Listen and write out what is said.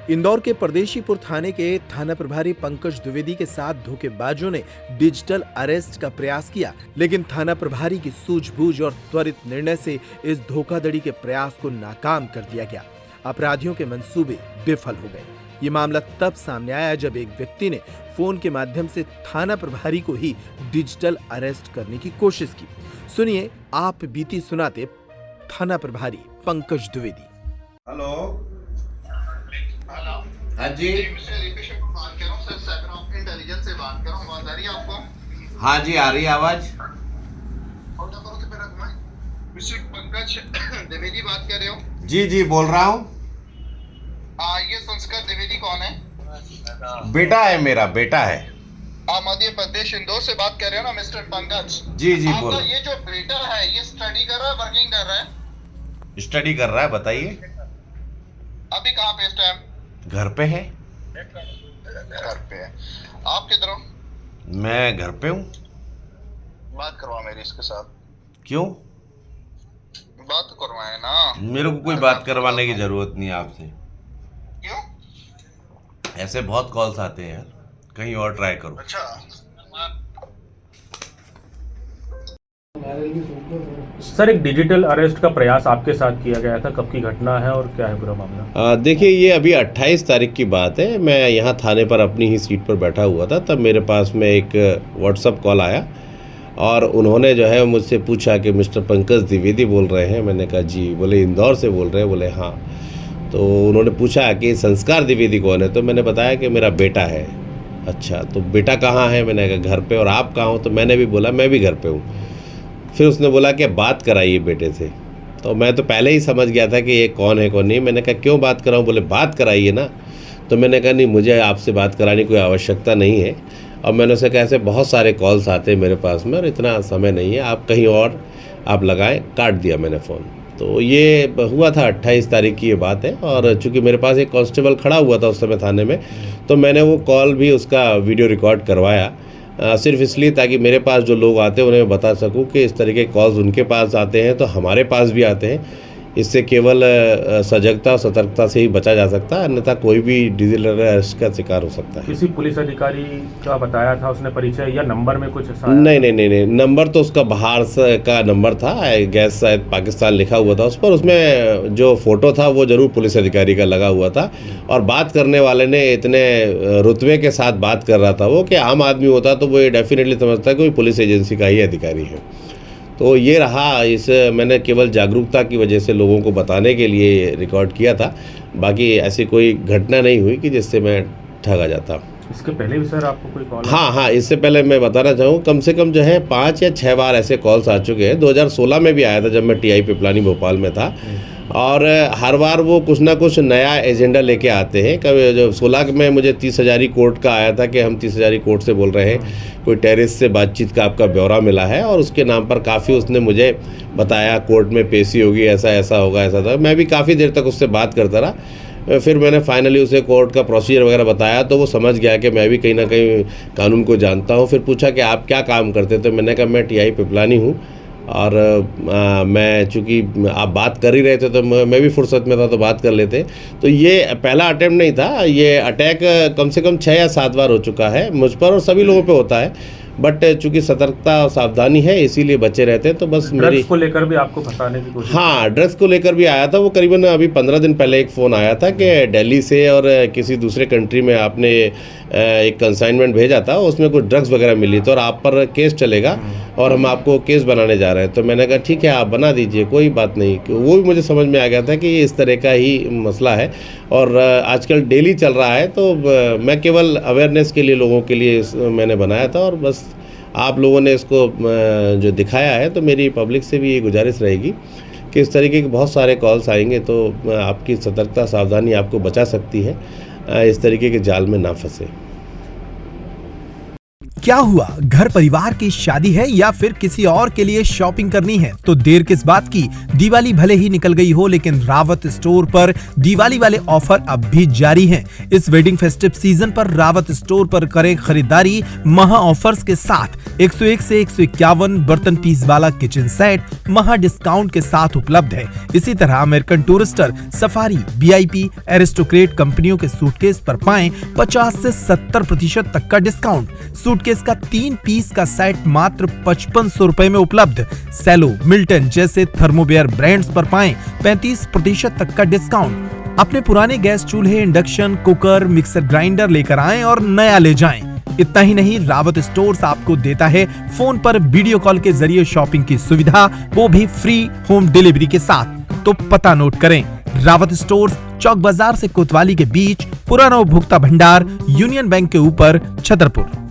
इंदौर के परदेशीपुर थाने के थाना प्रभारी पंकज द्विवेदी के साथ धोखेबाजों ने डिजिटल अरेस्ट का प्रयास किया, लेकिन थाना प्रभारी की सूझबूझ और त्वरित निर्णय से इस धोखाधड़ी के प्रयास को नाकाम कर दिया गया। अपराधियों के मंसूबे विफल हो गए। ये मामला तब सामने आया जब एक व्यक्ति ने फोन के माध्यम से थाना प्रभारी को ही डिजिटल अरेस्ट करने की कोशिश की। सुनिए आप बीती सुनाते थाना प्रभारी पंकज द्विवेदी। हेलो। हेलो। हाँ जी। मिस्टर रिपेश बात कर रहा हूँ सर, साइबर ऑफ इंटेलिजेंस से बात कर रहा हूँ। आवाज आ रही है आपको? हाँ जी, आ रही है आवाज। और करो तो मेरा घुमाए। मिस्टर पंकज द्विवेदी बात कर रहे हो? जी जी बोल रहा हूँ। ये संस्कार द्विवेदी कौन है? बेटा है, मेरा बेटा है। आप मध्य प्रदेश इंदौर से बात कर रहे हो ना मिस्टर पंकज? जी जी आपका बोलो। ये जो बेटा है ये स्टडी कर रहा है, वर्किंग कर रहा है? स्टडी कर रहा है, बताइए। अभी कहाँ पे इस टाइम? घर पे है। घर पे है। आप किधर हो? मैं घर पे हूँ। बात करवा मेरी इसके साथ। क्यों? बात करवाए ना। मेरे को कोई बात करवाने की जरूरत नहीं है आपसे। क्यों? ऐसे बहुत कॉल्स आते हैं यार, कहीं और ट्राई करो। अच्छा। सर, एक डिजिटल अरेस्ट का प्रयास आपके साथ किया गया था, कब की घटना है और क्या है पूरा मामला? देखिए, ये अभी 28 तारीख की बात है। मैं यहाँ थाने पर अपनी ही सीट पर बैठा हुआ था, तब मेरे पास में एक व्हाट्सअप कॉल आया और उन्होंने जो है मुझसे पूछा कि मिस्टर पंकज द्विवेदी बोल रहे हैं। मैंने कहा जी। बोले इंदौर से बोल रहे हैं? बोले हाँ। तो उन्होंने पूछा कि संस्कार द्विवेदी कौन है? तो मैंने बताया कि मेरा बेटा है। अच्छा, तो बेटा कहाँ है? मैंने कहा घर पे। और आप कहाँ हो? तो मैंने भी बोला मैं भी घर पे हूँ। फिर उसने बोला कि बात कराइए बेटे से। तो मैं तो पहले ही समझ गया था कि ये कौन है कौन नहीं। मैंने कहा क्यों बात कराऊं? बोले बात कराइए ना। तो मैंने कहा नहीं, मुझे आपसे बात कराने की कोई आवश्यकता नहीं है। और मैंने उसे कहा ऐसे बहुत सारे कॉल्स आते हैं मेरे पास में और इतना समय नहीं है, आप कहीं और आप लगाएं। काट दिया मैंने फ़ोन। तो ये हुआ था 28 तारीख की ये बात है। और चूँकि मेरे पास एक कांस्टेबल खड़ा हुआ था उस समय थाने में, तो मैंने वो कॉल भी उसका वीडियो रिकॉर्ड करवाया, सिर्फ इसलिए ताकि मेरे पास जो लोग आते हैं उन्हें मैं बता सकूं कि इस तरह के कॉल्स उनके पास आते हैं तो हमारे पास भी आते हैं। इससे केवल सजगता और सतर्कता से ही बचा जा सकता है, अन्यथा कोई भी डिजिटल अरेस्ट का शिकार हो सकता है। किसी पुलिस अधिकारी का बताया था उसने परिचय या नंबर में कुछ ऐसा? नहीं, नंबर तो उसका बाहर से का नंबर था, गैस शायद पाकिस्तान लिखा हुआ था उस पर। उसमें जो फ़ोटो था वो ज़रूर पुलिस अधिकारी का लगा हुआ था। और बात करने वाले ने इतने रुतबे के साथ बात कर रहा था वो कि आम आदमी होता तो वो ये डेफिनेटली समझता है कि कोई पुलिस एजेंसी का ही अधिकारी है। तो ये रहा। इस मैंने केवल जागरूकता की वजह से लोगों को बताने के लिए रिकॉर्ड किया था। बाकी ऐसी कोई घटना नहीं हुई कि जिससे मैं ठगा जाता। इसके पहले भी सर आपको कोई कॉल? हाँ, इससे पहले मैं बताना चाहूँ, कम से कम जो है 5 या 6 बार ऐसे कॉल्स आ चुके हैं। 2016 में भी आया था जब मैं TI पिपलानी भोपाल में था। और हर बार वो कुछ ना कुछ नया एजेंडा लेके आते हैं। कभी जो 16 में मुझे 30 हज़ारी कोर्ट का आया था कि हम 30 हज़ारी कोर्ट से बोल रहे हैं, कोई टेररिस्ट से बातचीत का आपका ब्यौरा मिला है और उसके नाम पर काफ़ी उसने मुझे बताया कोर्ट में पेशी होगी, ऐसा ऐसा होगा, ऐसा था। मैं भी काफ़ी देर तक उससे बात करता रहा। फिर मैंने फाइनली उसे कोर्ट का प्रोसीजर वगैरह बताया तो वो समझ गया कि मैं भी कहीं ना कहीं कानून को जानता हूँ। फिर पूछा कि आप क्या काम करते? तो मैंने कहा मैं TI पिपलानी हूँ। और मैं चूँकि आप बात कर ही रहे थे तो मैं भी फुर्सत में था तो बात कर लेते। तो ये पहला अटैम्प्ट नहीं था, ये अटैक कम से कम 6 या 7 बार हो चुका है मुझ पर और सभी लोगों पे होता है। बट चूँकि सतर्कता और सावधानी है इसीलिए बचे रहते हैं। तो बस मेरी को लेकर भी आपको फंसाने की कोशिश? हाँ, ड्रग्स को लेकर भी आया था। वो करीबन अभी 15 दिन पहले एक फ़ोन आया था कि दिल्ली से और किसी दूसरे कंट्री में आपने एक कंसाइनमेंट भेजा था, उसमें कुछ ड्रग्स वगैरह मिली तो और आप पर केस चलेगा और हम आपको केस बनाने जा रहे हैं। तो मैंने कहा ठीक है आप बना दीजिए, कोई बात नहीं। वो भी मुझे समझ में आ गया था कि ये इस तरह का ही मसला है और आजकल डेली चल रहा है। तो मैं केवल अवेयरनेस के लिए लोगों के लिए मैंने बनाया था और बस आप लोगों ने इसको जो दिखाया है। तो मेरी पब्लिक से भी ये गुजारिश रहेगी कि इस तरीके के बहुत सारे कॉल्स आएंगे तो आपकी सतर्कता सावधानी आपको बचा सकती है, इस तरीके के जाल में ना फंसे। क्या हुआ, घर परिवार की शादी है या फिर किसी और के लिए शॉपिंग करनी है तो देर किस बात की। दिवाली भले ही निकल गई हो लेकिन रावत स्टोर पर दिवाली वाले ऑफर अब भी जारी हैं। इस वेडिंग फेस्टिव सीजन पर रावत स्टोर पर करें खरीदारी महा ऑफर्स के साथ। 101 से 151 बर्तन पीस वाला किचन सेट महा डिस्काउंट के साथ उपलब्ध है। इसी तरह American Tourister, Safari, VIP, Aristocrat कंपनियों के सूटकेस पर पाएं 50 से 70% तक का डिस्काउंट। सूटकेस का 3 पीस का सेट मात्र 5500 रुपए में उपलब्ध। सेलो, मिल्टन जैसे थर्मोवेयर ब्रांड्स पर पाएं 35% तक का डिस्काउंट। अपने पुराने गैस चूल्हे, इंडक्शन कुकर, मिक्सर ग्राइंडर लेकर आएं और नया ले जाएं। इतना ही नहीं, रावत स्टोर्स आपको देता है फोन पर वीडियो कॉल के जरिए शॉपिंग की सुविधा, वो भी फ्री होम डिलीवरी के साथ। तो पता नोट करें, रावत स्टोर्स, चौक बाजार से कोतवाली के बीच, पुराना उपभोक्ता भंडार, यूनियन बैंक के ऊपर, छतरपुर।